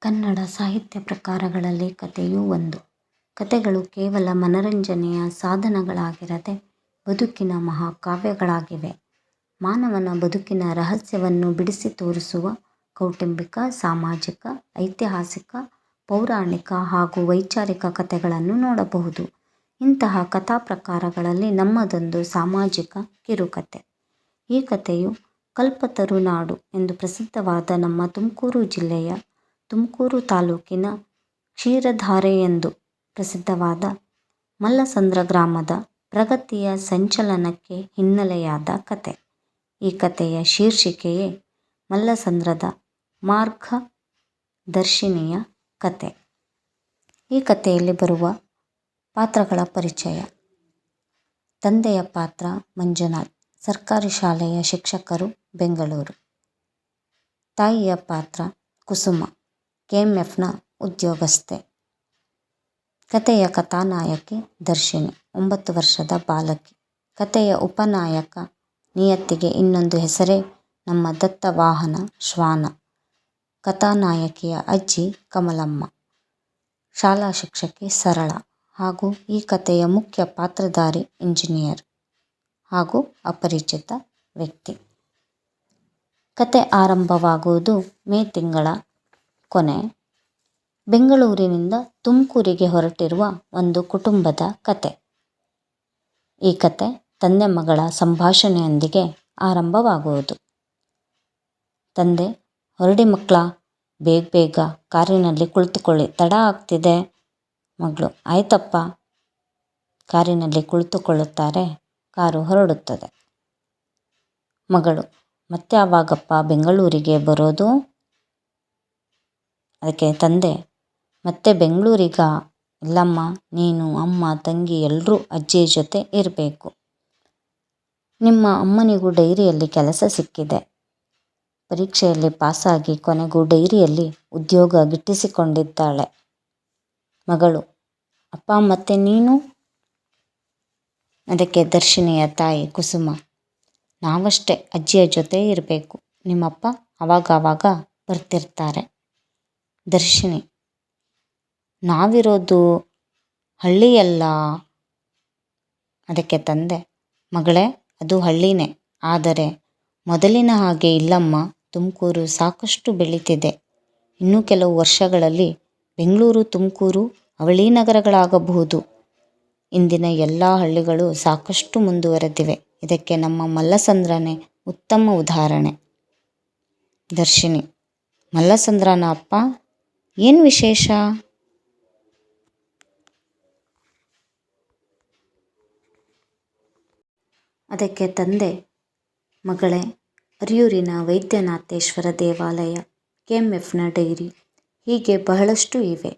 ಕನ್ನಡ ಸಾಹಿತ್ಯ ಪ್ರಕಾರಗಳಲ್ಲಿ ಕಥೆಯೂ ಒಂದು. ಕಥೆಗಳು ಕೇವಲ ಮನರಂಜನೆಯ ಸಾಧನಗಳಾಗಿರದೆ ಬದುಕಿನ ಮಹಾಕಾವ್ಯಗಳಾಗಿವೆ. ಮಾನವನ ಬದುಕಿನ ರಹಸ್ಯವನ್ನು ಬಿಡಿಸಿ ತೋರಿಸುವ ಕೌಟುಂಬಿಕ, ಸಾಮಾಜಿಕ, ಐತಿಹಾಸಿಕ, ಪೌರಾಣಿಕ ಹಾಗೂ ವೈಚಾರಿಕ ಕಥೆಗಳನ್ನು ನೋಡಬಹುದು. ಇಂತಹ ಕಥಾ ಪ್ರಕಾರಗಳಲ್ಲಿ ನಮ್ಮದೊಂದು ಸಾಮಾಜಿಕ ಕಿರುಕಥೆ. ಈ ಕಥೆಯು ಕಲ್ಪತರುನಾಡು ಎಂದು ಪ್ರಸಿದ್ಧವಾದ ನಮ್ಮ ತುಮಕೂರು ಜಿಲ್ಲೆಯ ತುಮಕೂರು ತಾಲೂಕಿನ ಕ್ಷೀರಧಾರೆ ಎಂದು ಪ್ರಸಿದ್ಧವಾದ ಮಲ್ಲಸಂದ್ರ ಗ್ರಾಮದ ಪ್ರಗತಿಯ ಸಂಚಲನಕ್ಕೆ ಹಿನ್ನೆಲೆಯಾದ ಕಥೆ. ಈ ಕಥೆಯ ಶೀರ್ಷಿಕೆಯೇ ಮಲ್ಲಸಂದ್ರದ ಮಾರ್ಗದರ್ಶಿನಿಯ ಕಥೆ. ಈ ಕಥೆಯಲ್ಲಿ ಬರುವ ಪಾತ್ರಗಳ ಪರಿಚಯ. ತಂದೆಯ ಪಾತ್ರ ಮಂಜುನಾಥ್, ಸರ್ಕಾರಿ ಶಾಲೆಯ ಶಿಕ್ಷಕರು, ಬೆಂಗಳೂರು. ತಾಯಿಯ ಪಾತ್ರ ಕುಸುಮ, KMFನ ಉದ್ಯೋಗಸ್ಥೆ. ಕಥೆಯ ಕಥಾನಾಯಕಿ ದರ್ಶಿನಿ, 9 ವರ್ಷದ ಬಾಲಕಿ. ಕಥೆಯ ಉಪನಾಯಕ ನಿಯತಿಗೆ ಇನ್ನೊಂದು ಹೆಸರೇ ನಮ್ಮ ದತ್ತ ವಾಹನ ಶ್ವಾನ. ಕಥಾನಾಯಕಿಯ ಅಜ್ಜಿ ಕಮಲಮ್ಮ, ಶಾಲಾ ಶಿಕ್ಷಕಿ ಸರಳ ಹಾಗೂ ಈ ಕಥೆಯ ಮುಖ್ಯ ಪಾತ್ರಧಾರಿ ಇಂಜಿನಿಯರ್ ಹಾಗೂ ಅಪರಿಚಿತ ವ್ಯಕ್ತಿ. ಕಥೆ ಆರಂಭವಾಗುವುದು ಮೇ ತಿಂಗಳ ಕೊನೆ. ಬೆಂಗಳೂರಿನಿಂದ ತುಮಕೂರಿಗೆ ಹೊರಟಿರುವ ಒಂದು ಕುಟುಂಬದ ಕಥೆ. ಈ ಕಥೆ ತಂದೆ ಮಗಳ ಸಂಭಾಷಣೆಯೊಂದಿಗೆ ಆರಂಭವಾಗುವುದು. ತಂದೆ: ಹೊರಡಿ ಮಕ್ಕಳ, ಬೇಗ ಬೇಗ ಕಾರಿನಲ್ಲಿ ಕುಳಿತುಕೊಳ್ಳಿ, ತಡ ಆಗ್ತಿದೆ. ಮಗಳು: ಆಯ್ತಪ್ಪ. ಕಾರಿನಲ್ಲಿ ಕುಳಿತುಕೊಳ್ಳುತ್ತಾರೆ. ಕಾರು ಹೊರಡುತ್ತದೆ. ಮಗಳು: ಮತ್ತೆ ಯಾವಾಗಪ್ಪ ಬೆಂಗಳೂರಿಗೆ ಬರೋದು? ಅದಕ್ಕೆ ತಂದೆ: ಮತ್ತೆ ಬೆಂಗಳೂರಿಗ? ಇಲ್ಲಮ್ಮ, ನೀನು, ಅಮ್ಮ, ತಂಗಿ ಎಲ್ಲರೂ ಅಜ್ಜಿ ಜೊತೆ ಇರಬೇಕು. ನಿಮ್ಮ ಅಮ್ಮನಿಗೂ ಡೈರಿಯಲ್ಲಿ ಕೆಲಸ ಸಿಕ್ಕಿದೆ. ಪರೀಕ್ಷೆಯಲ್ಲಿ ಪಾಸಾಗಿ ಕೊನೆಗೂ ಡೈರಿಯಲ್ಲಿ ಉದ್ಯೋಗ ಗಿಟ್ಟಿಸಿಕೊಂಡಿದ್ದಾಳೆ. ಮಗಳು: ಅಪ್ಪ ಮತ್ತೆ ನೀನು? ಅದಕ್ಕೆ ದರ್ಶಿನಿಯ ತಾಯಿ ಕುಸುಮ: ನಾವಷ್ಟೇ ಅಜ್ಜಿಯ ಜೊತೆ ಇರಬೇಕು. ನಿಮ್ಮಪ್ಪ ಆವಾಗ ಬರ್ತಿರ್ತಾರೆ. ದರ್ಶಿನಿ: ನಾವಿರೋದು ಹಳ್ಳಿಯಲ್ಲ. ಅದಕ್ಕೆ ತಂದೆ: ಮಗಳೇ, ಅದು ಹಳ್ಳಿನೇ, ಆದರೆ ಮೊದಲಿನ ಹಾಗೆ ಇಲ್ಲಮ್ಮ. ತುಮಕೂರು ಸಾಕಷ್ಟು ಬೆಳೀತಿದೆ. ಇನ್ನೂ ಕೆಲವು ವರ್ಷಗಳಲ್ಲಿ ಬೆಂಗಳೂರು, ತುಮಕೂರು ಅವಳಿ ನಗರಗಳಾಗಬಹುದು. ಇಂದಿನ ಎಲ್ಲ ಹಳ್ಳಿಗಳು ಸಾಕಷ್ಟು ಮುಂದುವರೆದಿವೆ. ಇದಕ್ಕೆ ನಮ್ಮ ಮಲ್ಲಸಂದ್ರನೇ ಉತ್ತಮ ಉದಾಹರಣೆ. ದರ್ಶಿನಿ: ಮಲ್ಲಸಂದ್ರನ ಅಪ್ಪ? ಏನು ವಿಶೇಷ? ಅದಕ್ಕೆ ತಂದೆ: ಮಗಳೇ, ಅರಿಯೂರಿನ ವೈದ್ಯನಾಥೇಶ್ವರ ದೇವಾಲಯ, KMFನ ಡೈರಿ, ಹೀಗೆ ಬಹಳಷ್ಟು ಇವೆ.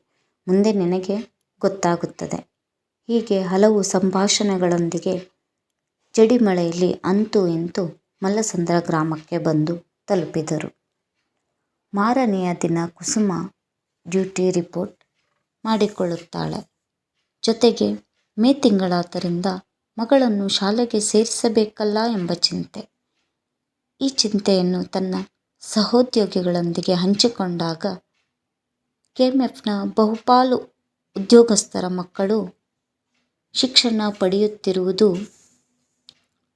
ಮುಂದೆ ನಿನಗೆ ಗೊತ್ತಾಗುತ್ತದೆ. ಹೀಗೆ ಹಲವು ಸಂಭಾಷಣೆಗಳೊಂದಿಗೆ ಜಡಿಮಳೆಯಲ್ಲಿ ಅಂತೂ ಇಂತೂ ಮಲ್ಲಸಂದ್ರ ಗ್ರಾಮಕ್ಕೆ ಬಂದು ತಲುಪಿದರು. ಮಾರನೆಯ ದಿನ ಕುಸುಮ ಡ್ಯೂಟಿ ರಿಪೋರ್ಟ್ ಮಾಡಿಕೊಳ್ಳುತ್ತಾಳೆ. ಜೊತೆಗೆ ಮೇ ತಿಂಗಳಾದ್ದರಿಂದ ಮಗಳನ್ನು ಶಾಲೆಗೆ ಸೇರಿಸಬೇಕಲ್ಲ ಎಂಬ ಚಿಂತೆ. ಈ ಚಿಂತೆಯನ್ನು ತನ್ನ ಸಹೋದ್ಯೋಗಿಗಳೊಂದಿಗೆ ಹಂಚಿಕೊಂಡಾಗ KMFನ ಬಹುಪಾಲು ಉದ್ಯೋಗಸ್ಥರ ಮಕ್ಕಳು ಶಿಕ್ಷಣ ಪಡೆಯುತ್ತಿರುವುದು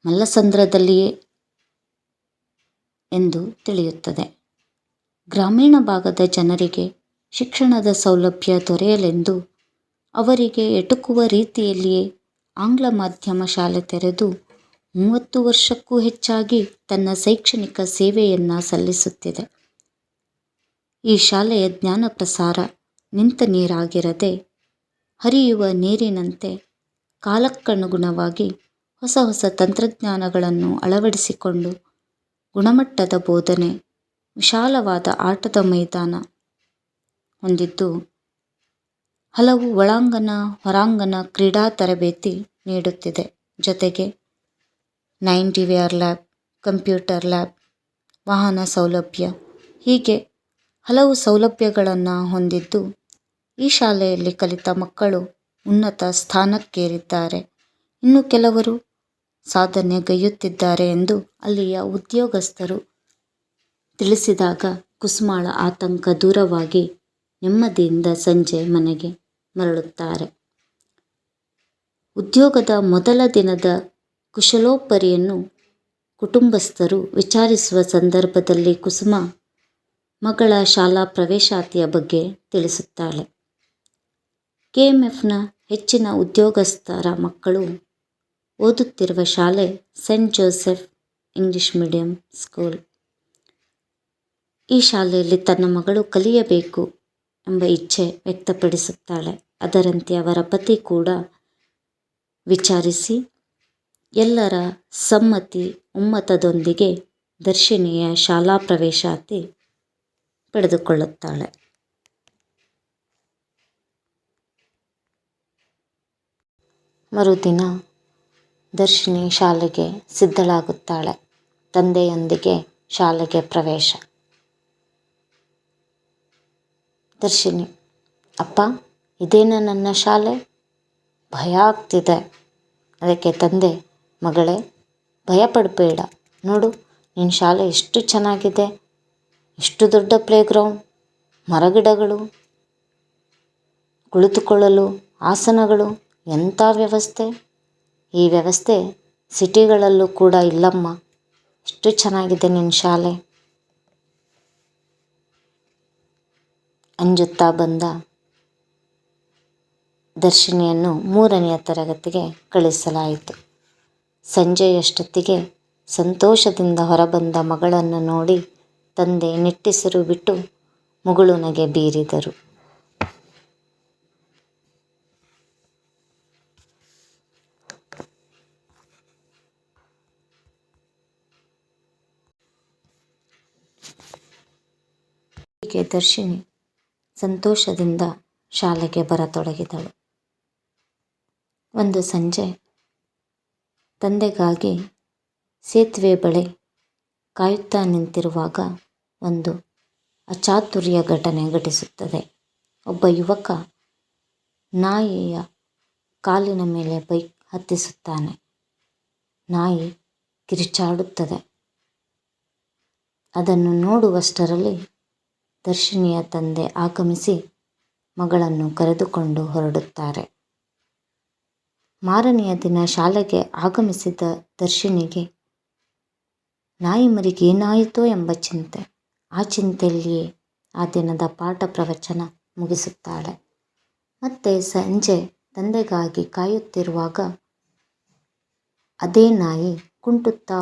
ಮಲ್ಲಸಂದ್ರದಲ್ಲಿಯೇ ಎಂದು ತಿಳಿಯುತ್ತದೆ. ಗ್ರಾಮೀಣ ಭಾಗದ ಜನರಿಗೆ ಶಿಕ್ಷಣದ ಸೌಲಭ್ಯ ದೊರೆಯಲೆಂದು ಅವರಿಗೆ ಎಟುಕುವ ರೀತಿಯಲ್ಲಿಯೇ ಆಂಗ್ಲ ಮಾಧ್ಯಮ ಶಾಲೆ ತೆರೆದು 30 ವರ್ಷಕ್ಕೂ ಹೆಚ್ಚಾಗಿ ತನ್ನ ಶೈಕ್ಷಣಿಕ ಸೇವೆಯನ್ನು ಸಲ್ಲಿಸುತ್ತಿದೆ. ಈ ಶಾಲೆಯ ಜ್ಞಾನ ಪ್ರಸಾರ ನಿಂತ ನೀರಾಗಿರದೆ ಹರಿಯುವ ನೀರಿನಂತೆ ಕಾಲಕ್ಕನುಗುಣವಾಗಿ ಹೊಸ ಹೊಸ ತಂತ್ರಜ್ಞಾನಗಳನ್ನು ಅಳವಡಿಸಿಕೊಂಡು ಗುಣಮಟ್ಟದ ಬೋಧನೆ, ವಿಶಾಲವಾದ ಆಟದ ಮೈದಾನ ಹೊಂದಿದ್ದು ಹಲವು ಒಳಾಂಗಣ, ಹೊರಾಂಗಣ ಕ್ರೀಡಾ ತರಬೇತಿ ನೀಡುತ್ತಿದೆ. ಜೊತೆಗೆ 9DVR ಲ್ಯಾಬ್, ಕಂಪ್ಯೂಟರ್ ಲ್ಯಾಬ್, ವಾಹನ ಸೌಲಭ್ಯ ಹೀಗೆ ಹಲವು ಸೌಲಭ್ಯಗಳನ್ನು ಹೊಂದಿದ್ದು ಈ ಶಾಲೆಯಲ್ಲಿ ಕಲಿತ ಮಕ್ಕಳು ಉನ್ನತ ಸ್ಥಾನಕ್ಕೇರಿದ್ದಾರೆ. ಇನ್ನು ಕೆಲವರು ಸಾಧನೆಗೈಯುತ್ತಿದ್ದಾರೆ ಎಂದು ಅಲ್ಲಿಯ ಉದ್ಯೋಗಸ್ಥರು ತಿಳಿಸಿದಾಗ ಕುಸುಮಾಳ ಆತಂಕ ದೂರವಾಗಿ ನೆಮ್ಮದಿಯಿಂದ ಸಂಜೆ ಮನೆಗೆ ಮರಳುತ್ತಾರೆ. ಉದ್ಯೋಗದ ಮೊದಲ ದಿನದ ಕುಶಲೋಪರಿಯನ್ನು ಕುಟುಂಬಸ್ಥರು ವಿಚಾರಿಸುವ ಸಂದರ್ಭದಲ್ಲಿ ಕುಸುಮ ಮಗಳ ಶಾಲಾ ಪ್ರವೇಶಾತಿಯ ಬಗ್ಗೆ ತಿಳಿಸುತ್ತಾಳೆ. ಕೆಎಂಎಫ್ನ ಹೆಚ್ಚಿನ ಉದ್ಯೋಗಸ್ಥರ ಮಕ್ಕಳು ಓದುತ್ತಿರುವ ಶಾಲೆ Saint Joseph English medium school. ಈ ಶಾಲೆಯಲ್ಲಿ ತನ್ನ ಮಗಳು ಕಲಿಯಬೇಕು ಎಂಬ ಇಚ್ಛೆ ವ್ಯಕ್ತಪಡಿಸುತ್ತಾಳೆ. ಅದರಂತೆ ಅವರ ಪತಿ ಕೂಡ ವಿಚಾರಿಸಿ ಎಲ್ಲರ ಸಮ್ಮತಿ ಒಮ್ಮತದೊಂದಿಗೆ ದರ್ಶಿನಿಯ ಶಾಲಾ ಪ್ರವೇಶಾತಿ ಪಡೆದುಕೊಳ್ಳುತ್ತಾಳೆ. ಮರುದಿನ ದರ್ಶಿನಿ ಶಾಲೆಗೆ ಸಿದ್ಧಳಾಗುತ್ತಾಳೆ. ತಂದೆಯೊಂದಿಗೆ ಶಾಲೆಗೆ ಪ್ರವೇಶ. ದರ್ಶಿನಿ: ಅಪ್ಪ, ಇದೇನ ನನ್ನ ಶಾಲೆ? ಭಯ ಆಗ್ತಿದೆ. ಅದಕ್ಕೆ ತಂದೆ: ಮಗಳೇ, ಭಯ ಪಡಬೇಡ. ನೋಡು, ನಿನ್ನ ಶಾಲೆ ಎಷ್ಟು ಚೆನ್ನಾಗಿದೆ. ಎಷ್ಟು ದೊಡ್ಡ ಪ್ಲೇಗ್ರೌಂಡ್, ಮರಗಿಡಗಳು, ಕುಳಿತುಕೊಳ್ಳಲು ಆಸನಗಳು, ಎಂಥ ವ್ಯವಸ್ಥೆ. ಈ ವ್ಯವಸ್ಥೆ ಸಿಟಿಗಳಲ್ಲೂ ಕೂಡ ಇಲ್ಲಮ್ಮ. ಎಷ್ಟು ಚೆನ್ನಾಗಿದೆ ನಿನ್ನ ಶಾಲೆ ಅಂಜುತ್ತಾ ಬಂದ ದರ್ಶಿನಿಯನ್ನು 3ನೇ ತರಗತಿಗೆ ಕಳಿಸಲಾಯಿತು. ಸಂಜೆಯಷ್ಟೊತ್ತಿಗೆ ಸಂತೋಷದಿಂದ ಹೊರಬಂದ ಮಗಳನ್ನು ನೋಡಿ ತಂದೆ ನಿಟ್ಟುಸಿರು ಬಿಟ್ಟು ಮುಗುಳು ನಗೆ ಬೀರಿದರು. ಹೀಗೆ ದರ್ಶಿನಿ ಸಂತೋಷದಿಂದ ಶಾಲೆಗೆ ಬರತೊಡಗಿದಳು. ಒಂದು ಸಂಜೆ ತಂದೆಗಾಗಿ ಸೇತುವೆ ಬಳಿ ಕಾಯುತ್ತಾ ನಿಂತಿರುವಾಗ ಒಂದು ಅಚಾತುರ್ಯ ಘಟನೆ ಘಟಿಸುತ್ತದೆ. ಒಬ್ಬ ಯುವಕ ನಾಯಿಯ ಕಾಲಿನ ಮೇಲೆ ಬೈಕ್ ಹತ್ತಿಸುತ್ತಾನೆ. ನಾಯಿ ಕಿರುಚಾಡುತ್ತದೆ. ಅದನ್ನು ನೋಡುವಷ್ಟರಲ್ಲಿ ದರ್ಶಿನಿಯ ತಂದೆ ಆಗಮಿಸಿ ಮಗಳನ್ನು ಕರೆದುಕೊಂಡು ಹೊರಡುತ್ತಾರೆ. ಮಾರನೆಯ ದಿನ ಶಾಲೆಗೆ ಆಗಮಿಸಿದ ದರ್ಶಿನಿಗೆ ನಾಯಿ ಮರಿಗೆ ಏನಾಯಿತೋ ಎಂಬ ಚಿಂತೆ. ಆ ಚಿಂತೆಯಲ್ಲಿಯೇ ಆ ದಿನದ ಪಾಠ ಪ್ರವಚನ ಮುಗಿಸುತ್ತಾಳೆ. ಮತ್ತೆ ಸಂಜೆ ತಂದೆಗಾಗಿ ಕಾಯುತ್ತಿರುವಾಗ ಅದೇ ನಾಯಿ ಕುಂಟುತ್ತಾ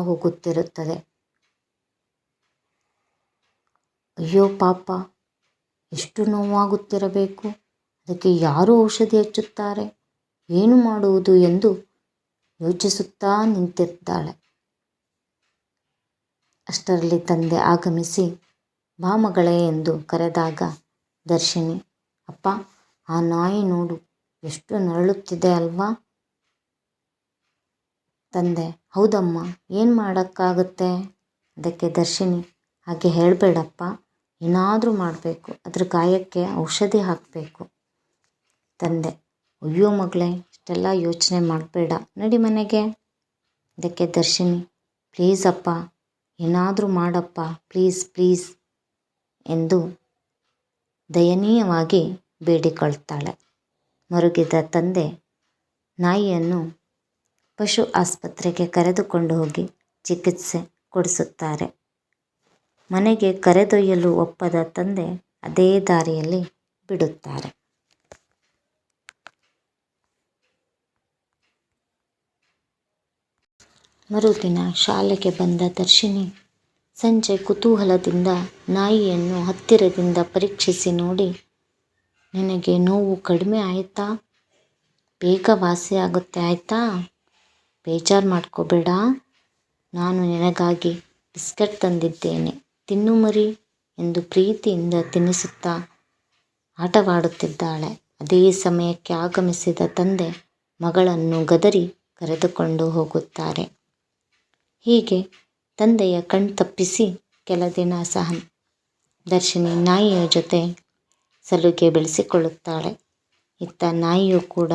ಹೋಗುತ್ತಿರುತ್ತದೆ. ಅಯ್ಯೋ ಪಾಪ, ಎಷ್ಟು ನೋವಾಗುತ್ತಿರಬೇಕು. ಅದಕ್ಕೆ ಯಾರು ಔಷಧಿ ಹಚ್ಚುತ್ತಾರೆ, ಏನು ಮಾಡುವುದು ಎಂದು ಯೋಚಿಸುತ್ತಾ ನಿಂತಿದ್ದಾಳೆ. ಅಷ್ಟರಲ್ಲಿ ತಂದೆ ಆಗಮಿಸಿ ಬಾ ಮಗಳೇ ಎಂದು ಕರೆದಾಗ ದರ್ಶಿನಿ: ಅಪ್ಪ, ಆ ನಾಯಿ ನೋಡು, ಎಷ್ಟು ನರಳುತ್ತಿದೆ ಅಲ್ವಾ? ತಂದೆ: ಹೌದಮ್ಮ, ಏನು ಮಾಡೋಕ್ಕಾಗುತ್ತೆ? ಅದಕ್ಕೆ ದರ್ಶಿನಿ: ಹಾಗೆ ಹೇಳಬೇಡಪ್ಪ, ಏನಾದರೂ ಮಾಡಬೇಕು, ಅದ್ರ ಗಾಯಕ್ಕೆ ಔಷಧಿ ಹಾಕಬೇಕು. ತಂದೆ: ಅಯ್ಯೋ ಮಗಳೇ, ಇಷ್ಟೆಲ್ಲ ಯೋಚನೆ ಮಾಡಬೇಡ, ನಡಿ ಮನೆಗೆ. ಅದಕ್ಕೆ ದರ್ಶಿನಿ: ಪ್ಲೀಸ್ ಅಪ್ಪ, ಏನಾದರೂ ಮಾಡಪ್ಪ, ಪ್ಲೀಸ್ ಎಂದು ದಯನೀಯವಾಗಿ ಬೇಡಿಕೊಳ್ತಾಳೆ. ಮರುಗಿದ ತಂದೆ ನಾಯಿಯನ್ನು ಪಶು ಆಸ್ಪತ್ರೆಗೆ ಕರೆದುಕೊಂಡು ಹೋಗಿ ಚಿಕಿತ್ಸೆ ಕೊಡಿಸುತ್ತಾರೆ. ಮನೆಗೆ ಕರೆದೊಯ್ಯಲು ಒಪ್ಪದ ತಂದೆ ಅದೇ ದಾರಿಯಲ್ಲಿ ಬಿಡುತ್ತಾರೆ. ಮರುದಿನ ಶಾಲೆಗೆ ಬಂದ ದರ್ಶಿನಿ ಸಂಜೆ ಕುತೂಹಲದಿಂದ ನಾಯಿಯನ್ನು ಹತ್ತಿರದಿಂದ ಪರೀಕ್ಷಿಸಿ ನೋಡಿ, ನಿನಗೆ ನೋವು ಕಡಿಮೆ ಆಯಿತಾ? ಬೇಗ ವಾಸಿಯಾಗುತ್ತೆ ಆಯಿತಾ? ಬೇಜಾರು ಮಾಡ್ಕೋಬೇಡ, ನಾನು ನಿನಗಾಗಿ ಬಿಸ್ಕೆಟ್ ತಂದಿದ್ದೇನೆ, ತಿನ್ನು ಮರಿ ಎಂದು ಪ್ರೀತಿಯಿಂದ ತಿನ್ನಿಸುತ್ತಾ ಆಟವಾಡುತ್ತಿದ್ದಾಳೆ. ಅದೇ ಸಮಯಕ್ಕೆ ಆಗಮಿಸಿದ ತಂದೆ ಮಗಳನ್ನು ಗದರಿ ಕರೆದುಕೊಂಡು ಹೋಗುತ್ತಾರೆ. ಹೀಗೆ ತಂದೆಯ ಕಣ್ತಪ್ಪಿಸಿ ಕೆಲ ದಿನ ದರ್ಶಿನಿ ನಾಯಿಯ ಜೊತೆ ಸಲುಗೆ ಬೆಳೆಸಿಕೊಳ್ಳುತ್ತಾಳೆ. ಇತ್ತ ನಾಯಿಯು ಕೂಡ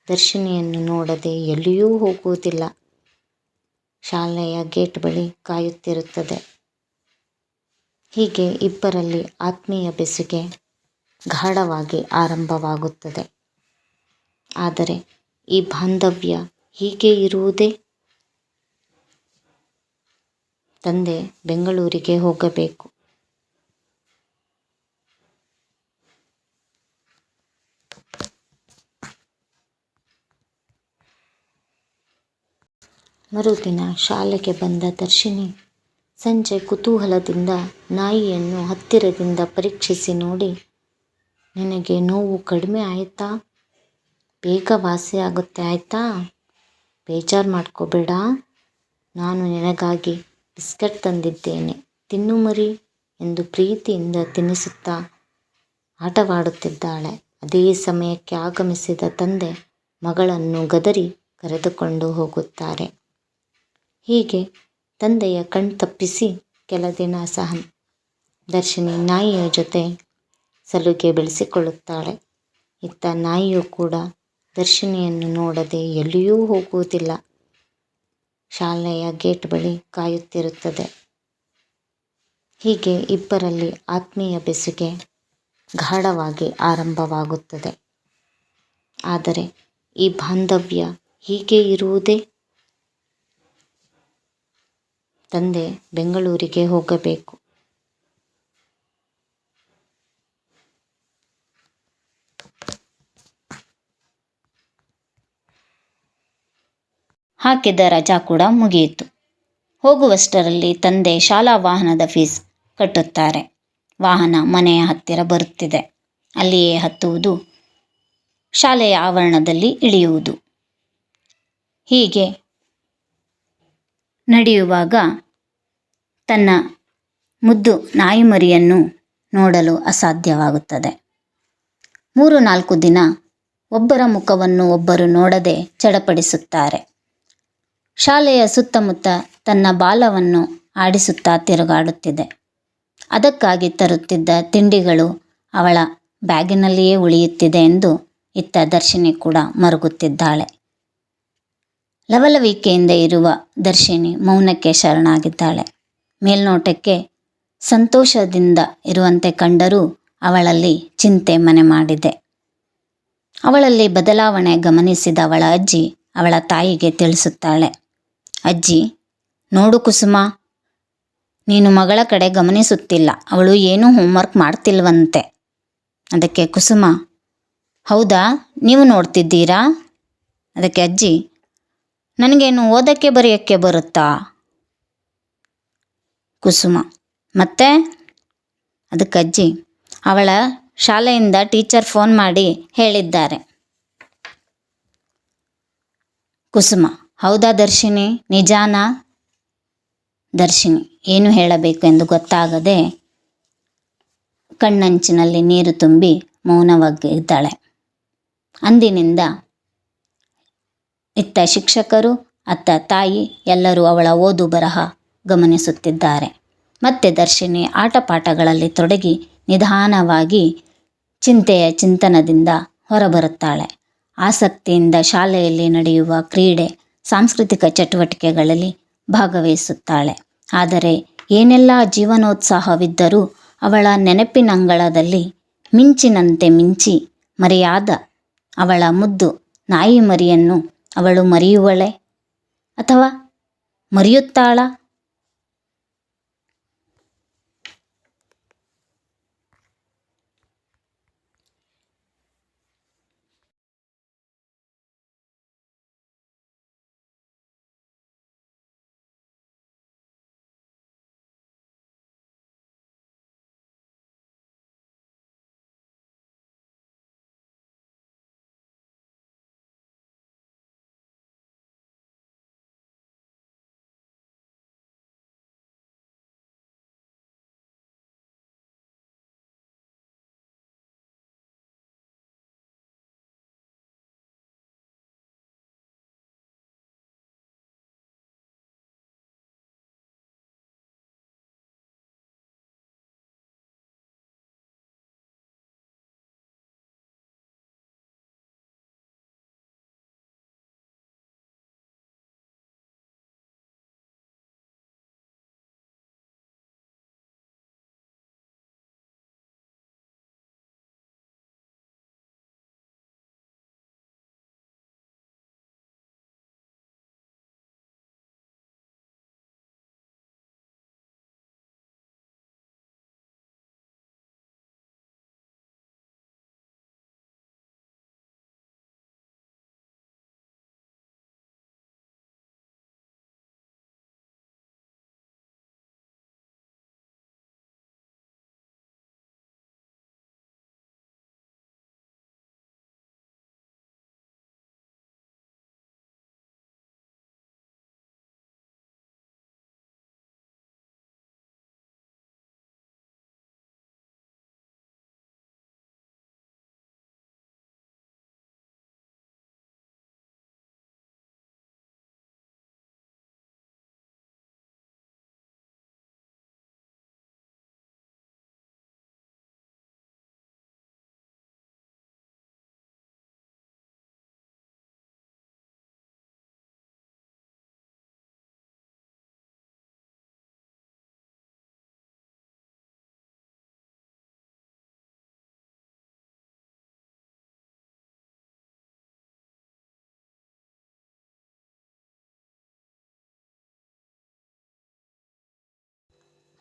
ದರ್ಶಿನಿಯನ್ನು ನೋಡದೆ ಎಲ್ಲಿಯೂ ಹೋಗುವುದಿಲ್ಲ. ಶಾಲೆಯ ಗೇಟ್ ಬಳಿ ಕಾಯುತ್ತಿರುತ್ತದೆ. ಹೀಗೆ ಇಬ್ಬರಲ್ಲಿ ಆತ್ಮೀಯ ಬೆಸುಗೆ ಗಾಢವಾಗಿ ಆರಂಭವಾಗುತ್ತದೆ. ಆದರೆ ಈ ಬಾಂಧವ್ಯ ಹೀಗೆ ಇರುವುದೇ? ತಂದೆ ಬೆಂಗಳೂರಿಗೆ ಹೋಗಬೇಕು. ಮರುದಿನ ಶಾಲೆಗೆ ಬಂದ ದರ್ಶಿನಿ ಸಂಜೆ ಕುತೂಹಲದಿಂದ ನಾಯಿಯನ್ನು ಹತ್ತಿರದಿಂದ ಪರೀಕ್ಷಿಸಿ ನೋಡಿ, ನಿನಗೆ ನೋವು ಕಡಿಮೆ ಆಯಿತಾ? ಬೇಗ ವಾಸಿಯಾಗುತ್ತೆ ಆಯಿತಾ? ಬೇಜಾರು ಮಾಡ್ಕೋಬೇಡ, ನಾನು ನಿನಗಾಗಿ ಬಿಸ್ಕೆಟ್ ತಂದಿದ್ದೇನೆ, ತಿನ್ನು ಮರಿ ಎಂದು ಪ್ರೀತಿಯಿಂದ ತಿನ್ನಿಸುತ್ತಾ ಆಟವಾಡುತ್ತಿದ್ದಾಳೆ. ಅದೇ ಸಮಯಕ್ಕೆ ಆಗಮಿಸಿದ ತಂದೆ ಮಗಳನ್ನು ಗದರಿ ಕರೆದುಕೊಂಡು ಹೋಗುತ್ತಾರೆ. ಹೀಗೆ ತಂದೆಯ ಕಣ್ತಪ್ಪಿಸಿ ಕೆಲ ದಿನ ದರ್ಶಿನಿ ನಾಯಿಯ ಜೊತೆ ಸಲುಗೆ ಬೆಳೆಸಿಕೊಳ್ಳುತ್ತಾಳೆ. ಇತ್ತ ನಾಯಿಯು ಕೂಡ ದರ್ಶಿನಿಯನ್ನು ನೋಡದೆ ಎಲ್ಲಿಯೂ ಹೋಗುವುದಿಲ್ಲ. ಶಾಲೆಯ ಗೇಟ್ ಬಳಿ ಕಾಯುತ್ತಿರುತ್ತದೆ. ಹೀಗೆ ಇಬ್ಬರಲ್ಲಿ ಆತ್ಮೀಯ ಬೆಸುಗೆ ಗಾಢವಾಗಿ ಆರಂಭವಾಗುತ್ತದೆ. ಆದರೆ ಈ ಬಾಂಧವ್ಯ ಹೀಗೆ ಇರುವುದೇ? ತಂದೆ ಬೆಂಗಳೂರಿಗೆ ಹೋಗಬೇಕು. ಹಾಕಿದ ರಜಾ ಕೂಡ ಮುಗಿಯಿತು. ಹೋಗುವಷ್ಟರಲ್ಲಿ ತಂದೆ ಶಾಲಾ ವಾಹನದ ಫೀಸ್ ಕಟ್ಟುತ್ತಾರೆ. ವಾಹನ ಮನೆಯ ಹತ್ತಿರ ಬರುತ್ತಿದೆ. ಅಲ್ಲಿಯೇ ಹತ್ತುವುದು, ಶಾಲೆಯ ಆವರಣದಲ್ಲಿ ಇಳಿಯುವುದು. ಹೀಗೆ ನಡೆಯುವಾಗ ತನ್ನ ಮುದ್ದು ನಾಯಿಮರಿಯನ್ನು ನೋಡಲು ಅಸಾಧ್ಯವಾಗುತ್ತದೆ. 3-4 ದಿನ ಒಬ್ಬರ ಮುಖವನ್ನು ಒಬ್ಬರು ನೋಡದೆ ಚಡಪಡಿಸುತ್ತಾರೆ. ಶಾಲೆಯ ಸುತ್ತಮುತ್ತ ತನ್ನ ಬಾಲವನ್ನು ಆಡಿಸುತ್ತಾ ತಿರುಗಾಡುತ್ತಿದೆ. ಅದಕ್ಕಾಗಿ ತರುತ್ತಿದ್ದ ತಿಂಡಿಗಳು ಅವಳ ಬ್ಯಾಗಿನಲ್ಲಿಯೇ ಉಳಿಯುತ್ತಿದೆ ಎಂದು ಇತ್ತ ದರ್ಶಿನಿ ಕೂಡ ಮರುಗುತ್ತಿದ್ದಾಳೆ. ಲವಲವಿಕೆಯಿಂದ ಇರುವ ದರ್ಶಿನಿ ಮೌನಕ್ಕೆ ಶರಣಾಗಿದ್ದಾಳೆ. ಮೇಲ್ನೋಟಕ್ಕೆ ಸಂತೋಷದಿಂದ ಇರುವಂತೆ ಕಂಡರೂ ಅವಳಲ್ಲಿ ಚಿಂತೆ ಮನೆ ಮಾಡಿದೆ. ಅವಳಲ್ಲಿ ಬದಲಾವಣೆ ಗಮನಿಸಿದ ಅವಳ ಅಜ್ಜಿ ಅವಳ ತಾಯಿಗೆ ತಿಳಿಸುತ್ತಾಳೆ. ಅಜ್ಜಿ, ನೋಡು ಕುಸುಮ, ನೀನು ಮಗಳ ಕಡೆ ಗಮನಿಸುತ್ತಿಲ್ಲ, ಅವಳು ಏನೂ ಹೋಮ್ವರ್ಕ್ ಮಾಡ್ತಿಲ್ವಂತೆ. ಅದಕ್ಕೆ ಕುಸುಮ, ಹೌದಾ, ನೀವು ನೋಡ್ತಿದ್ದೀರಾ? ಅದಕ್ಕೆ ಅಜ್ಜಿ, ನನಗೇನು ಓದಕ್ಕೆ ಬರೆಯೋಕ್ಕೆ ಬರುತ್ತಾ? ಕುಸುಮ, ಮತ್ತೆ? ಅದಕ್ಕೆ ಅಜ್ಜಿ, ಅವಳ ಶಾಲೆಯಿಂದ ಟೀಚರ್ ಫೋನ್ ಮಾಡಿ ಹೇಳಿದ್ದಾರೆ. ಕುಸುಮ, ಹೌದಾ ದರ್ಶಿನಿ, ನಿಜಾನಾ? ದರ್ಶಿನಿ ಏನು ಹೇಳಬೇಕು ಎಂದು ಗೊತ್ತಾಗದೆ ಕಣ್ಣಂಚಿನಲ್ಲಿ ನೀರು ತುಂಬಿ ಮೌನವಾಗಿದ್ದಾಳೆ. ಅಂದಿನಿಂದ ಇತ್ತ ಶಿಕ್ಷಕರು, ಅತ್ತ ತಾಯಿ ಎಲ್ಲರೂ ಅವಳ ಓದು ಬರಹ ಗಮನಿಸುತ್ತಿದ್ದಾರೆ. ಮತ್ತೆ ದರ್ಶಿನಿ ಆಟಪಾಠಗಳಲ್ಲಿ ತೊಡಗಿ ನಿಧಾನವಾಗಿ ಚಿಂತೆಯ ಚಿಂತನದಿಂದ ಹೊರಬರುತ್ತಾಳೆ. ಆಸಕ್ತಿಯಿಂದ ಶಾಲೆಯಲ್ಲಿ ನಡೆಯುವ ಕ್ರೀಡೆ, ಸಾಂಸ್ಕೃತಿಕ ಚಟುವಟಿಕೆಗಳಲ್ಲಿ ಭಾಗವಹಿಸುತ್ತಾಳೆ. ಆದರೆ ಏನೆಲ್ಲ ಜೀವನೋತ್ಸಾಹವಿದ್ದರೂ ಅವಳ ನೆನಪಿನಂಗಳದಲ್ಲಿ ಮಿಂಚಿನಂತೆ ಮಿಂಚಿ ಮರೆಯಾದ ಅವಳ ಮುದ್ದು ನಾಯಿ ಮರಿಯನ್ನು ಅವಳು ಮರೆಯುವಳೆ ಅಥವಾ ಮರೆಯುತ್ತಾಳಾ?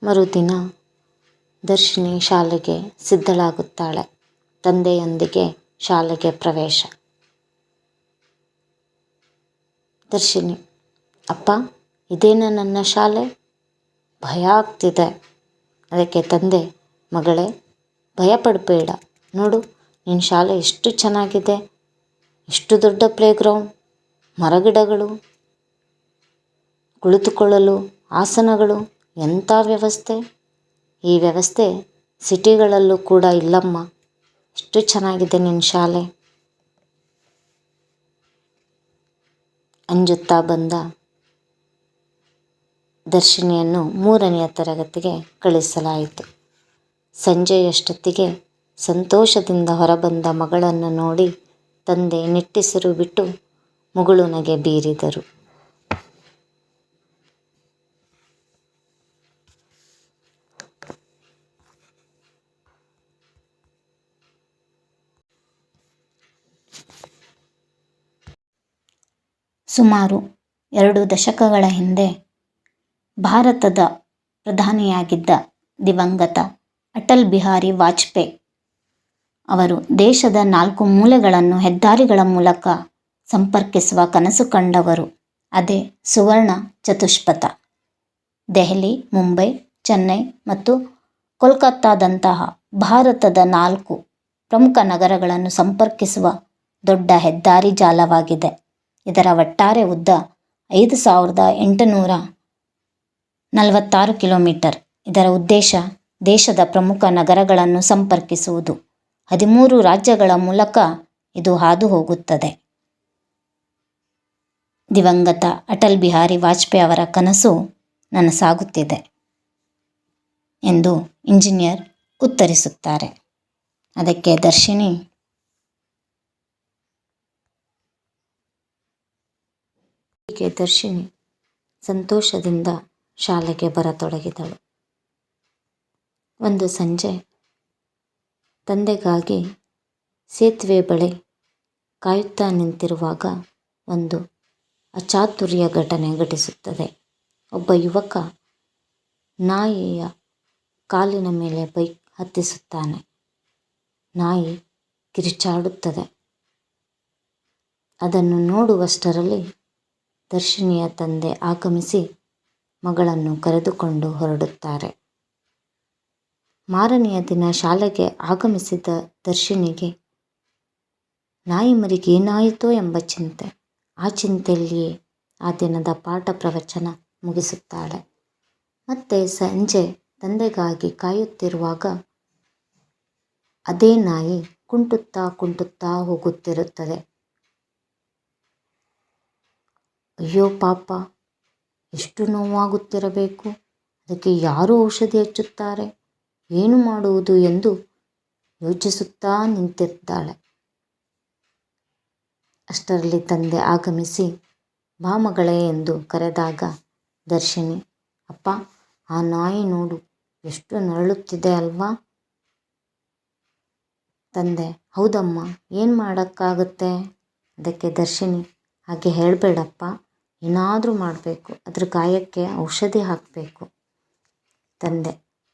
ಮರುದಿನ ದರ್ಶಿನಿ ಶಾಲೆಗೆ ಸಿದ್ಧಳಾಗುತ್ತಾಳೆ. ತಂದೆಯೊಂದಿಗೆ ಶಾಲೆಗೆ ಪ್ರವೇಶ. ದರ್ಶಿನಿ: ಅಪ್ಪ, ಇದೇನ ನನ್ನ ಶಾಲೆ? ಭಯ ಆಗ್ತಿದೆ. ಅದಕ್ಕೆ ತಂದೆ: ಮಗಳೇ, ಭಯ ಪಡಬೇಡ. ನೋಡು, ನಿನ್ನ ಶಾಲೆ ಎಷ್ಟು ಚೆನ್ನಾಗಿದೆ. ಎಷ್ಟು ದೊಡ್ಡ ಪ್ಲೇಗ್ರೌಂಡ್, ಮರಗಿಡಗಳು, ಕುಳಿತುಕೊಳ್ಳಲು ಆಸನಗಳು, ಎಂಥ ವ್ಯವಸ್ಥೆ. ಈ ವ್ಯವಸ್ಥೆ ಸಿಟಿಗಳಲ್ಲೂ ಕೂಡ ಇಲ್ಲಮ್ಮ. ಎಷ್ಟು ಚೆನ್ನಾಗಿದೆ ನಿನ್ನ ಶಾಲೆ. ಅಂಜುತ್ತಾ ಬಂದ ದರ್ಶಿನಿಯನ್ನು 3ನೆಯ ತರಗತಿಗೆ ಕಳಿಸಲಾಯಿತು. ಸಂಜೆಯಷ್ಟೊತ್ತಿಗೆ ಸಂತೋಷದಿಂದ ಹೊರಬಂದ ಮಗಳನ್ನು ನೋಡಿ ತಂದೆ ನಿಟ್ಟುಸಿರು ಬಿಟ್ಟು ಮುಗುಳು ನಗೆ ಬೀರಿದರು. ಸುಮಾರು 2 ದಶಕಗಳ ಹಿಂದೆ ಭಾರತದ ಪ್ರಧಾನಿಯಾಗಿದ್ದ ದಿವಂಗತ ಅಟಲ್ ಬಿಹಾರಿ ವಾಜಪೇಯಿ ಅವರು ದೇಶದ 4 ಮೂಲೆಗಳನ್ನು ಹೆದ್ದಾರಿಗಳ ಮೂಲಕ ಸಂಪರ್ಕಿಸುವ ಕನಸು ಕಂಡವರು. ಅದೇ ಸುವರ್ಣ ಚತುಷ್ಪಥ. ದೆಹಲಿ, ಮುಂಬೈ, ಚೆನ್ನೈ ಮತ್ತು ಕೋಲ್ಕತ್ತಾದಂತಹ ಭಾರತದ 4 ಪ್ರಮುಖ ನಗರಗಳನ್ನು ಸಂಪರ್ಕಿಸುವ ದೊಡ್ಡ ಹೆದ್ದಾರಿ ಜಾಲವಾಗಿದೆ. ಇದರ ಒಟ್ಟಾರೆ ಉದ್ದ 5846 ಕಿಲೋಮೀಟರ್. ಇದರ ಉದ್ದೇಶ ದೇಶದ ಪ್ರಮುಖ ನಗರಗಳನ್ನು ಸಂಪರ್ಕಿಸುವುದು. 13 ರಾಜ್ಯಗಳ ಮೂಲಕ ಇದು ಹಾದು ಹೋಗುತ್ತದೆ. ದಿವಂಗತ ಅಟಲ್ ಬಿಹಾರಿ ವಾಜಪೇಯಿ ಅವರ ಕನಸು ನನಸಾಗುತ್ತಿದೆ ಎಂದು ಇಂಜಿನಿಯರ್ ಉತ್ತರಿಸುತ್ತಾರೆ. ಅದಕ್ಕೆ ದರ್ಶಿನಿ: ಹೀಗೆ ದರ್ಶಿನಿ ಸಂತೋಷದಿಂದ ಶಾಲೆಗೆ ಬರತೊಡಗಿದಳು. ಒಂದು ಸಂಜೆ ತಂದೆಗಾಗಿ ಸೇತುವೆ ಬಳಿ ಕಾಯುತ್ತಾ ನಿಂತಿರುವಾಗ ಒಂದು ಅಚಾತುರ್ಯ ಘಟನೆ ಘಟಿಸುತ್ತದೆ. ಒಬ್ಬ ಯುವಕ ನಾಯಿಯ ಕಾಲಿನ ಮೇಲೆ ಬೈಕ್ ಹತ್ತಿಸುತ್ತಾನೆ. ನಾಯಿ ಕಿರುಚಾಡುತ್ತದೆ. ಅದನ್ನು ನೋಡುವಷ್ಟರಲ್ಲಿ ದರ್ಶಿನಿಯ ತಂದೆ ಆಗಮಿಸಿ ಮಗಳನ್ನು ಕರೆದುಕೊಂಡು ಹೊರಡುತ್ತಾರೆ. ಮಾರನೆಯ ದಿನ ಶಾಲೆಗೆ ಆಗಮಿಸಿದ ದರ್ಶಿನಿಗೆ ನಾಯಿ ಮರಿಗೆ ಏನಾಯಿತೋ ಎಂಬ ಚಿಂತೆ. ಆ ಚಿಂತೆಯಲ್ಲಿಯೇ ಆ ದಿನದ ಪಾಠ ಪ್ರವಚನ ಮುಗಿಸುತ್ತಾಳೆ. ಮತ್ತೆ ಸಂಜೆ ತಂದೆಗಾಗಿ ಕಾಯುತ್ತಿರುವಾಗ ಅದೇ ನಾಯಿ ಕುಂಟುತ್ತಾ ಹೋಗುತ್ತಿರುತ್ತದೆ. ಅಯ್ಯೋ ಪಾಪ, ಎಷ್ಟು ನೋವಾಗುತ್ತಿರಬೇಕು. ಅದಕ್ಕೆ ಯಾರು ಔಷಧಿ ಹಚ್ಚುತ್ತಾರೆ, ಏನು ಮಾಡುವುದು ಎಂದು ಯೋಚಿಸುತ್ತಾ ನಿಂತಿದ್ದಾಳೆ. ಅಷ್ಟರಲ್ಲಿ ತಂದೆ ಆಗಮಿಸಿ ಬಾ ಮಗಳೇ ಎಂದು ಕರೆದಾಗ ದರ್ಶಿನಿ: ಅಪ್ಪ, ಆ ನಾಯಿ ನೋಡು, ಎಷ್ಟು ನರಳುತ್ತಿದೆ ಅಲ್ವಾ? ತಂದೆ: ಹೌದಮ್ಮ, ಏನು ಮಾಡೋಕ್ಕಾಗುತ್ತೆ? ಅದಕ್ಕೆ ದರ್ಶಿನಿ: ಹಾಗೆ ಹೇಳಬೇಡಪ್ಪ, ಏನಾದರೂ ಮಾಡಬೇಕು. ಅದ್ರ ಗಾಯಕ್ಕೆ ಔಷಧಿ ಹಾಕಬೇಕು. ತಂದೆ: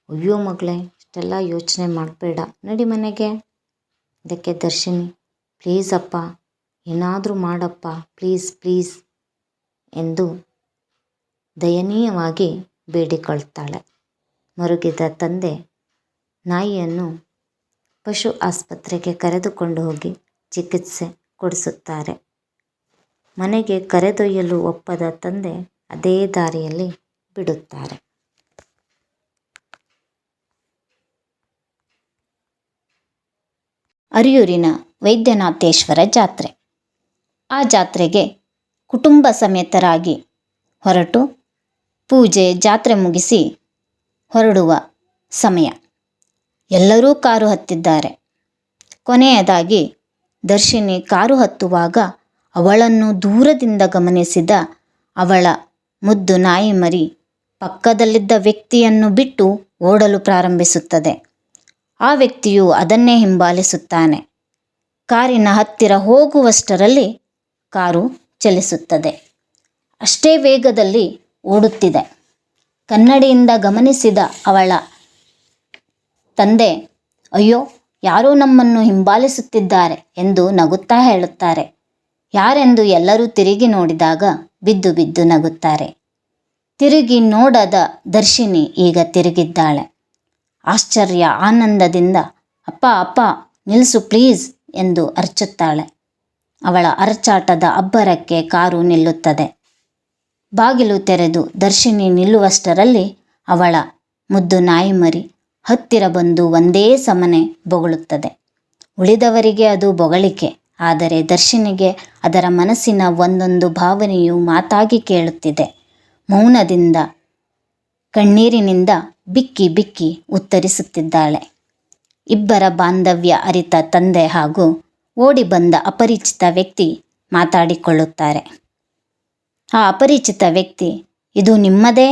ಅಯ್ಯೋ ಮಗಳೇ, ಇಷ್ಟೆಲ್ಲ ಯೋಚನೆ ಮಾಡಬೇಡ, ನಡಿ ಮನೆಗೆ. ಅದಕ್ಕೆ ದರ್ಶಿನಿ: ಪ್ಲೀಸ್ ಅಪ್ಪ, ಏನಾದರೂ ಮಾಡಪ್ಪ, ಪ್ಲೀಸ್ ಎಂದು ದಯನೀಯವಾಗಿ ಬೇಡಿಕೊಳ್ತಾಳೆ. ಮರುಗಿದ ತಂದೆ ನಾಯಿಯನ್ನು ಪಶು ಆಸ್ಪತ್ರೆಗೆ ಕರೆದುಕೊಂಡು ಹೋಗಿ ಚಿಕಿತ್ಸೆ ಕೊಡಿಸುತ್ತಾರೆ. ಮನೆಗೆ ಕರೆದೊಯ್ಯಲು ಒಪ್ಪದ ತಂದೆ ಅದೇ ದಾರಿಯಲ್ಲಿ ಬಿಡುತ್ತಾರೆ. ಅರಿಯೂರಿನ ವೈದ್ಯನಾಥೇಶ್ವರ ಜಾತ್ರೆ. ಆ ಜಾತ್ರೆಗೆ ಕುಟುಂಬ ಸಮೇತರಾಗಿ ಹೊರಟು ಪೂಜೆ ಜಾತ್ರೆ ಮುಗಿಸಿ ಹೊರಡುವ ಸಮಯ. ಎಲ್ಲರೂ ಕಾರು ಹತ್ತಿದ್ದಾರೆ. ಕೊನೆಯದಾಗಿ ದರ್ಶಿನಿ ಕಾರು ಹತ್ತುವಾಗ ಅವಳನ್ನು ದೂರದಿಂದ ಗಮನಿಸಿದ ಅವಳ ಮುದ್ದು ನಾಯಿ ಮರಿ ಪಕ್ಕದಲ್ಲಿದ್ದ ವ್ಯಕ್ತಿಯನ್ನು ಬಿಟ್ಟು ಓಡಲು ಪ್ರಾರಂಭಿಸುತ್ತದೆ. ಆ ವ್ಯಕ್ತಿಯು ಅದನ್ನೇ ಹಿಂಬಾಲಿಸುತ್ತಾನೆ. ಕಾರಿನ ಹತ್ತಿರ ಹೋಗುವಷ್ಟರಲ್ಲಿ ಕಾರು ಚಲಿಸುತ್ತದೆ. ಅಷ್ಟೇ ವೇಗದಲ್ಲಿ ಓಡುತ್ತಿದೆ. ಕನ್ನಡಿಯಿಂದ ಗಮನಿಸಿದ ಅವಳ ತಂದೆ, ಅಯ್ಯೋ, ಯಾರೋ ನಮ್ಮನ್ನು ಹಿಂಬಾಲಿಸುತ್ತಿದ್ದಾರೆ ಎಂದು ನಗುತ್ತಾ ಹೇಳುತ್ತಾರೆ. ಯಾರೆಂದು ಎಲ್ಲರೂ ತಿರುಗಿ ನೋಡಿದಾಗ ಬಿದ್ದು ಬಿದ್ದು ನಗುತ್ತಾರೆ. ತಿರುಗಿ ನೋಡದ ದರ್ಶಿನಿ ಈಗ ತಿರುಗಿದ್ದಾಳೆ. ಆಶ್ಚರ್ಯ ಆನಂದದಿಂದ ಅಪ್ಪ ಅಪ್ಪ ನಿಲ್ಲಿಸು ಪ್ಲೀಸ್ ಎಂದು ಅರಚುತ್ತಾಳೆ. ಅವಳ ಅರಚಾಟದ ಅಬ್ಬರಕ್ಕೆ ಕಾರು ನಿಲ್ಲುತ್ತದೆ. ಬಾಗಿಲು ತೆರೆದು ದರ್ಶಿನಿ ನಿಲ್ಲುವಷ್ಟರಲ್ಲಿ ಅವಳ ಮುದ್ದು ನಾಯಿಮರಿ ಹತ್ತಿರ ಬಂದು ಒಂದೇ ಸಮನೆ ಬೊಗಳುತ್ತದೆ. ಉಳಿದವರಿಗೆ ಅದು ಬೊಗಳಿಕೆ, ಆದರೆ ದರ್ಶಿನಿಗೆ ಅದರ ಮನಸ್ಸಿನ ಒಂದೊಂದು ಭಾವನೆಯು ಮಾತಾಗಿ ಕೇಳುತ್ತಿದೆ. ಮೌನದಿಂದ, ಕಣ್ಣೀರಿನಿಂದ ಬಿಕ್ಕಿ ಬಿಕ್ಕಿ ಉತ್ತರಿಸುತ್ತಿದ್ದಾಳೆ. ಇಬ್ಬರ ಬಾಂಧವ್ಯ ಅರಿತ ತಂದೆ ಹಾಗೂ ಓಡಿ ಬಂದ ಅಪರಿಚಿತ ವ್ಯಕ್ತಿ ಮಾತಾಡಿಕೊಳ್ಳುತ್ತಾರೆ. ಆ ಅಪರಿಚಿತ ವ್ಯಕ್ತಿ, ಇದು ನಿಮ್ಮದೇ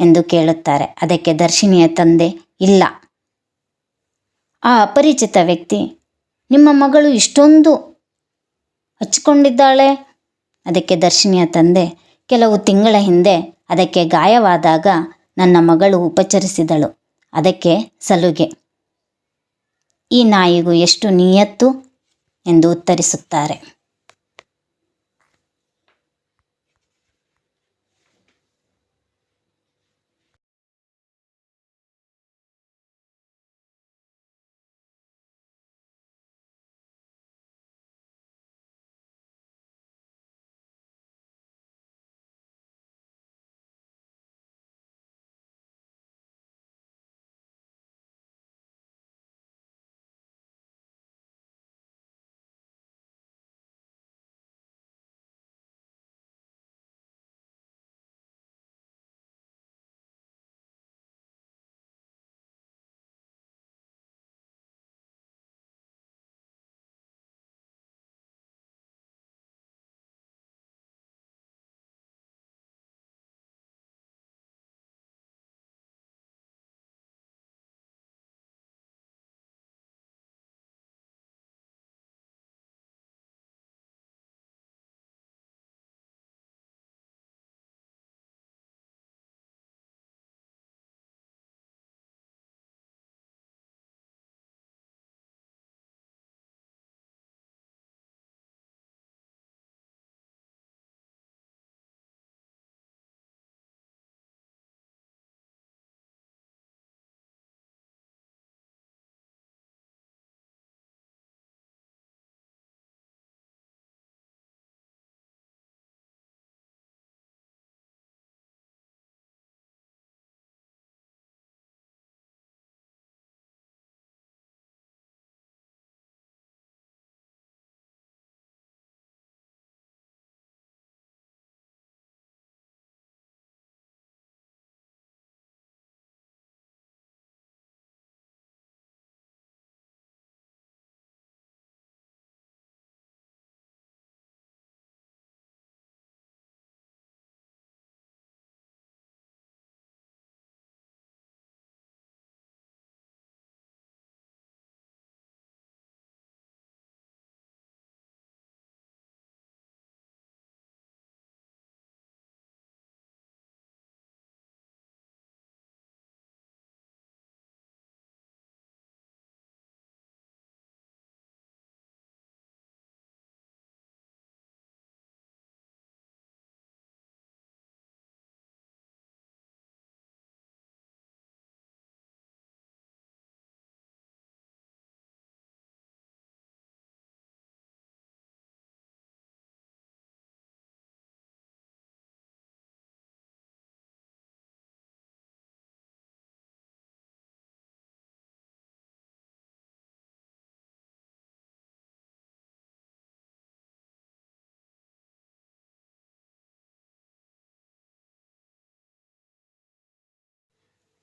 ಎಂದು ಕೇಳುತ್ತಾರೆ. ಅದಕ್ಕೆ ದರ್ಶಿನಿಯ ತಂದೆ, ಇಲ್ಲ. ಆ ಅಪರಿಚಿತ ವ್ಯಕ್ತಿ, ನಿಮ್ಮ ಮಗಳು ಇಷ್ಟೊಂದು ಹಚ್ಕೊಂಡಿದ್ದಾಳೆ? ಅದಕ್ಕೆ ದರ್ಶಿನಿಯ ತಂದೆ, ಕೆಲವು ತಿಂಗಳ ಹಿಂದೆ ಅದಕ್ಕೆ ಗಾಯವಾದಾಗ ನನ್ನ ಮಗಳು ಉಪಚರಿಸಿದಳು, ಅದಕ್ಕೆ ಸಲುಗೆ. ಈ ನಾಯಿಗೂ ಎಷ್ಟು ನಿಯತ್ತು ಎಂದು ಉತ್ತರಿಸುತ್ತಾರೆ.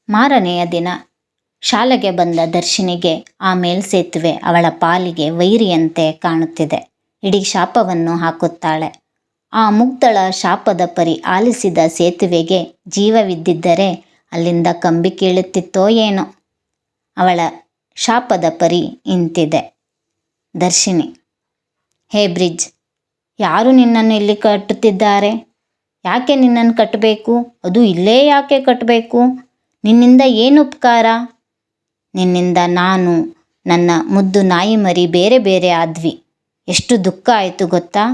ಮಾರನೆಯ ದಿನ ಶಾಲೆಗೆ ಬಂದ ದರ್ಶಿನಿಗೆ ಆ ಮೇಲ್ಸೇತುವೆ ಅವಳ ಪಾಲಿಗೆ ವೈರಿಯಂತೆ ಕಾಣುತ್ತಿದೆ. ಇಡೀ ಶಾಪವನ್ನು ಹಾಕುತ್ತಾಳೆ. ಆ ಮುಗ್ಧಳ ಶಾಪದ ಪರಿ ಆಲಿಸಿದ ಸೇತುವೆಗೆ ಜೀವವಿದ್ದಿದ್ದರೆ ಅಲ್ಲಿಂದ ಕಂಬಿ ಕೀಳುತ್ತಿತ್ತೋ ಏನೋ. ಅವಳ ಶಾಪದ ಪರಿ ಇಂತಿದೆ. ದರ್ಶಿನಿ, ಹೇ ಬ್ರಿಡ್ಜ್, ಯಾರು ನಿನ್ನನ್ನು ಇಲ್ಲಿ ಕಟ್ಟುತ್ತಿದ್ದಾರೆ? ಯಾಕೆ ನಿನ್ನನ್ನು ಕಟ್ಟಬೇಕು? ಅದು ಇಲ್ಲೇ ಯಾಕೆ ಕಟ್ಟಬೇಕು? ನಿನ್ನಿಂದ ಏನು ಉಪಕಾರ? ನಿನ್ನಿಂದ ನಾನು, ನನ್ನ ಮುದ್ದು ನಾಯಿ ಮರಿ ಬೇರೆ ಬೇರೆ ಆದ್ವಿ. ಎಷ್ಟು ದುಃಖ ಆಯಿತು ಗೊತ್ತಾ?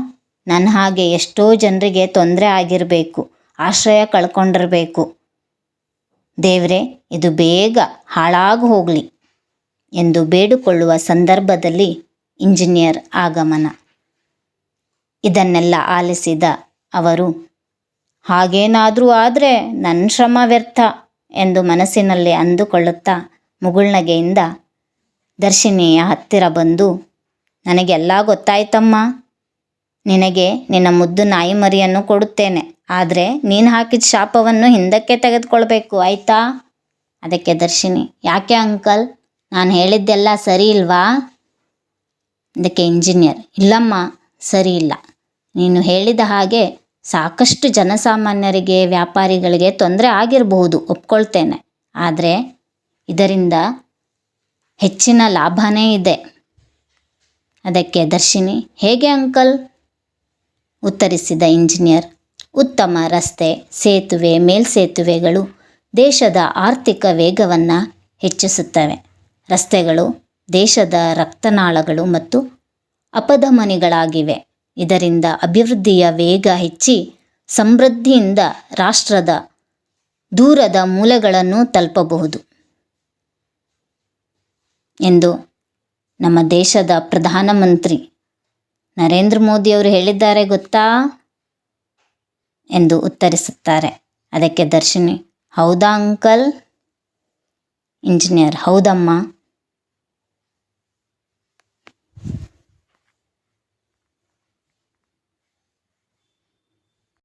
ನನ್ನ ಹಾಗೆ ಎಷ್ಟೋ ಜನರಿಗೆ ತೊಂದರೆ ಆಗಿರಬೇಕು, ಆಶ್ರಯ ಕಳ್ಕೊಂಡಿರಬೇಕು. ದೇವ್ರೆ, ಇದು ಬೇಗ ಹಾಳಾಗಿ ಹೋಗಲಿ ಎಂದು ಬೇಡಿಕೊಳ್ಳುವ ಸಂದರ್ಭದಲ್ಲಿ ಇಂಜಿನಿಯರ್ ಆಗಮನ. ಇದನ್ನೆಲ್ಲ ಆಲಿಸಿದ ಅವರು, ಹಾಗೇನಾದರೂ ಆದರೆ ನನ್ನ ಶ್ರಮ ವ್ಯರ್ಥ ಎಂದು ಮನಸ್ಸಿನಲ್ಲಿ ಅಂದುಕೊಳ್ಳುತ್ತಾ ಮುಗುಳ್ನಗೆಯಿಂದ ದರ್ಶಿನಿಯ ಹತ್ತಿರ ಬಂದು, ನನಗೆಲ್ಲ ಗೊತ್ತಾಯ್ತಮ್ಮ. ನಿನಗೆ ನಿನ್ನ ಮುದ್ದು ನಾಯಿ ಮರಿಯನ್ನು ಕೊಡುತ್ತೇನೆ. ಆದರೆ ನೀನು ಹಾಕಿದ ಶಾಪವನ್ನು ಹಿಂದಕ್ಕೆ ತೆಗೆದುಕೊಳ್ಬೇಕು, ಆಯಿತಾ? ಅದಕ್ಕೆ ದರ್ಶಿನಿ, ಯಾಕೆ ಅಂಕಲ್, ನಾನು ಹೇಳಿದ್ದೆಲ್ಲ ಸರಿ ಇಲ್ವಾ? ಅದಕ್ಕೆ ಇಂಜಿನಿಯರ್, ಇಲ್ಲಮ್ಮ, ಸರಿ ಇಲ್ಲ. ನೀನು ಹೇಳಿದ ಹಾಗೆ ಸಾಕಷ್ಟು ಜನಸಾಮಾನ್ಯರಿಗೆ, ವ್ಯಾಪಾರಿಗಳಿಗೆ ತೊಂದರೆ ಆಗಿರಬಹುದು, ಒಪ್ಕೊಳ್ತೇನೆ. ಆದರೆ ಇದರಿಂದ ಹೆಚ್ಚಿನ ಲಾಭನೇ ಇದೆ. ಅದಕ್ಕೆ ದರ್ಶಿನಿ, ಹೇಗೆ ಅಂಕಲ್? ಉತ್ತರಿಸಿದ ಇಂಜಿನಿಯರ್, ಉತ್ತಮ ರಸ್ತೆ, ಸೇತುವೆ, ಮೇಲ್ಸೇತುವೆಗಳು ದೇಶದ ಆರ್ಥಿಕ ವೇಗವನ್ನು ಹೆಚ್ಚಿಸುತ್ತವೆ. ರಸ್ತೆಗಳು ದೇಶದ ರಕ್ತನಾಳಗಳು ಮತ್ತು ಅಪಧಮನಿಗಳಾಗಿವೆ. ಇದರಿಂದ ಅಭಿವೃದ್ಧಿಯ ವೇಗ ಹೆಚ್ಚಿ ಸಮೃದ್ಧಿಯಿಂದ ರಾಷ್ಟ್ರದ ದೂರದ ಮೂಲೆಗಳನ್ನು ತಲುಪಬಹುದು ಎಂದು ನಮ್ಮ ದೇಶದ ಪ್ರಧಾನಮಂತ್ರಿ ನರೇಂದ್ರ ಮೋದಿಯವರು ಹೇಳಿದ್ದಾರೆ ಗೊತ್ತಾ ಎಂದು ಉತ್ತರಿಸುತ್ತಾರೆ. ಅದಕ್ಕೆ ದರ್ಶಿನಿ, ಹೌದಾ ಅಂಕಲ್? ಇಂಜಿನಿಯರ್, ಹೌದಮ್ಮ.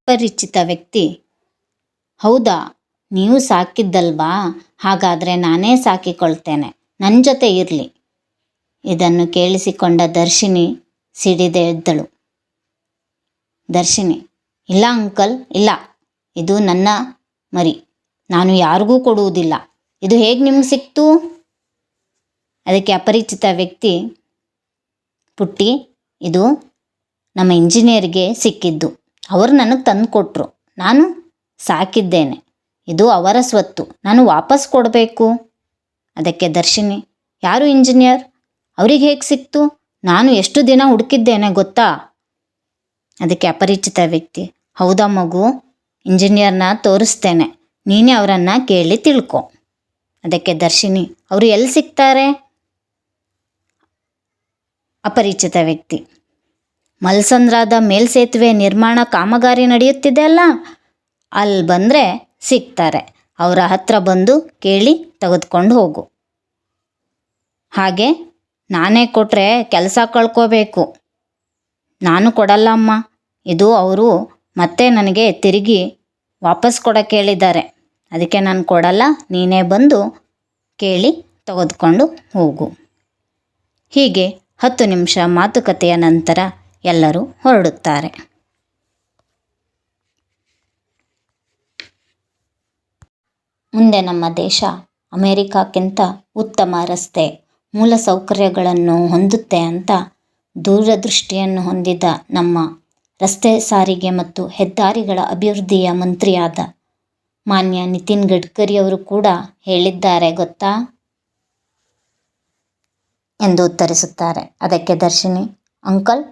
ಪರಿಚಿತ ವ್ಯಕ್ತಿ, ಹೌದಾ, ನೀವು ಸಾಕಿದ್ದಲ್ವಾ? ಹಾಗಾದರೆ ನಾನೇ ಸಾಕಿಕೊಳ್ತೇನೆ, ನನ್ನ ಜೊತೆ ಇರಲಿ. ಇದನ್ನು ಕೇಳಿಸಿಕೊಂಡ ದರ್ಶಿನಿ ಸಿಡಿದೆದ್ದಳು. ದರ್ಶಿನಿ, ಇಲ್ಲ ಅಂಕಲ್, ಇಲ್ಲ, ಇದು ನನ್ನ ಮರಿ, ನಾನು ಯಾರಿಗೂ ಕೊಡುವುದಿಲ್ಲ. ಇದು ಹೇಗೆ ನಿಮ್ಗೆ ಸಿಕ್ತು? ಅದಕ್ಕೆ ಅಪರಿಚಿತ ವ್ಯಕ್ತಿ, ಪುಟ್ಟಿ, ಇದು ನಮ್ಮ ಇಂಜಿನಿಯರ್ಗೆ ಸಿಕ್ಕಿದ್ದು. ಅವರು ನನಗೆ ತಂದು ಕೊಟ್ಟರು, ನಾನು ಸಾಕಿದ್ದೇನೆ. ಇದು ಅವರ ಸ್ವತ್ತು, ನಾನು ವಾಪಸ್ ಕೊಡಬೇಕು. ಅದಕ್ಕೆ ದರ್ಶಿನಿ, ಯಾರು ಇಂಜಿನಿಯರ್? ಅವ್ರಿಗೆ ಹೇಗೆ ಸಿಕ್ತು? ನಾನು ಎಷ್ಟು ದಿನ ಹುಡುಕಿದ್ದೇನೆ ಗೊತ್ತಾ? ಅದಕ್ಕೆ ಅಪರಿಚಿತ ವ್ಯಕ್ತಿ, ಹೌದಾ ಮಗು, ಇಂಜಿನಿಯರ್ನ ತೋರಿಸ್ತೇನೆ, ನೀನೇ ಅವರನ್ನು ಕೇಳಿ ತಿಳ್ಕೊ. ಅದಕ್ಕೆ ದರ್ಶಿನಿ, ಅವರು ಎಲ್ಲಿ ಸಿಗ್ತಾರೆ? ಅಪರಿಚಿತ ವ್ಯಕ್ತಿ, ಮಲ್ಸಂದ್ರದ ಮೇಲ್ಸೇತುವೆ ನಿರ್ಮಾಣ ಕಾಮಗಾರಿ ನಡೆಯುತ್ತಿದೆ ಅಲ್ಲ, ಅಲ್ಲಿ ಬಂದರೆ ಸಿಗ್ತಾರೆ. ಅವರ ಹತ್ರ ಬಂದು ಕೇಳಿ ತೆಗೆದುಕೊಂಡು ಹೋಗು. ಹಾಗೆ ನಾನೇ ಕೊಟ್ಟರೆ ಕೆಲಸ ಕಳ್ಕೋಬೇಕು. ನಾನು ಕೊಡಲ್ಲ ಅಮ್ಮ, ಇದು ಅವರು ಮತ್ತೆ ನನಗೆ ತಿರುಗಿ ವಾಪಸ್ ಕೊಡೋಕ್ಕೆ ಹೇಳಿದ್ದಾರೆ. ಅದಕ್ಕೆ ನಾನು ಕೊಡಲ್ಲ, ನೀನೇ ಬಂದು ಕೇಳಿ ತೆಗೆದುಕೊಂಡು ಹೋಗು. ಹೀಗೆ 10 ನಿಮಿಷ ಮಾತುಕತೆಯ ನಂತರ ಎಲ್ಲರೂ ಹೊರಡುತ್ತಾರೆ. ಮುಂದೆ ನಮ್ಮ ದೇಶ ಅಮೆರಿಕಕ್ಕಿಂತ ಉತ್ತಮ ರಸ್ತೆ ಮೂಲಸೌಕರ್ಯಗಳನ್ನು ಹೊಂದುತ್ತೆ ಅಂತ ದೂರದೃಷ್ಟಿಯನ್ನು ಹೊಂದಿದ ನಮ್ಮ ರಸ್ತೆ ಸಾರಿಗೆ ಮತ್ತು ಹೆದ್ದಾರಿಗಳ ಅಭಿವೃದ್ಧಿಯ ಮಂತ್ರಿಯಾದ ಮಾನ್ಯ ನಿತಿನ್ ಗಡ್ಕರಿಯವರು ಕೂಡ ಹೇಳಿದ್ದಾರೆ ಗೊತ್ತಾ ಎಂದು ಉತ್ತರಿಸುತ್ತಾರೆ. ಅದಕ್ಕೆ ದರ್ಶಿನಿ, ಅಂಕಲ್,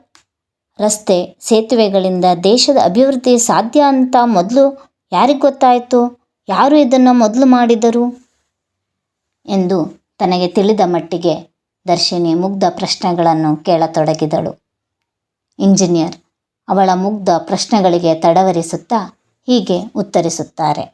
ರಸ್ತೆ ಸೇತುವೆಗಳಿಂದ ದೇಶದ ಅಭಿವೃದ್ಧಿ ಸಾಧ್ಯ ಅಂತ ಮೊದಲು ಯಾರಿಗೆ ಗೊತ್ತಾಯಿತು? ಯಾರು ಇದನ್ನು ಮೊದಲು ಮಾಡಿದರು ಎಂದು ತನಗೆ ತಿಳಿದ ಮಟ್ಟಿಗೆ ದರ್ಶಿನಿ ಮುಗ್ಧ ಪ್ರಶ್ನೆಗಳನ್ನು ಕೇಳತೊಡಗಿದಳು. ಇಂಜಿನಿಯರ್ ಅವಳ ಮುಗ್ಧ ಪ್ರಶ್ನೆಗಳಿಗೆ ತಡವರಿಸುತ್ತಾ ಹೀಗೆ ಉತ್ತರಿಸುತ್ತಾರೆ.